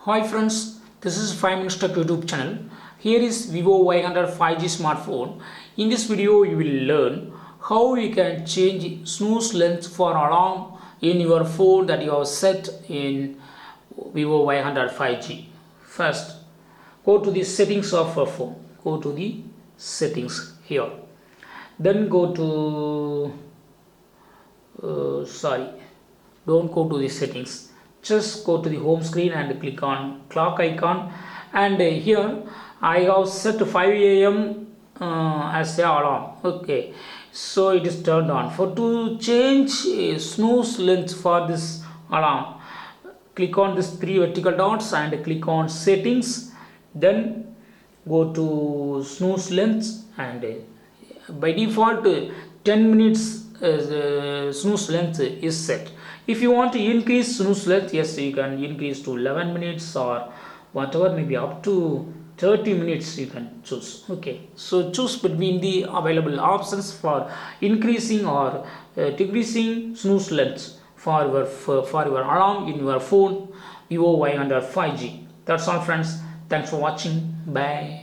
Hi friends, this is 5 Minutes Tech YouTube channel. Here is Vivo Y100 5G smartphone. In this video you will learn how you can change snooze length for alarm in your phone that you have set in Vivo Y100 5G. First, go to the settings of your phone. Go to the settings here. Then go to don't go to the settings, just go to the home screen and click on clock icon, and here I have set 5 a.m. As the alarm. Okay, so it is turned on. For to change snooze length for this alarm, click on this three vertical dots and click on settings, then go to snooze length, and by default 10 minutes snooze length is set. If you want to increase snooze length, yes, you can increase to 11 minutes or whatever, maybe up to 30 minutes you can choose. Okay, so choose between the available options for increasing or decreasing snooze length for your alarm in your phone Vivo Y100 5G. That's all friends, thanks for watching, bye.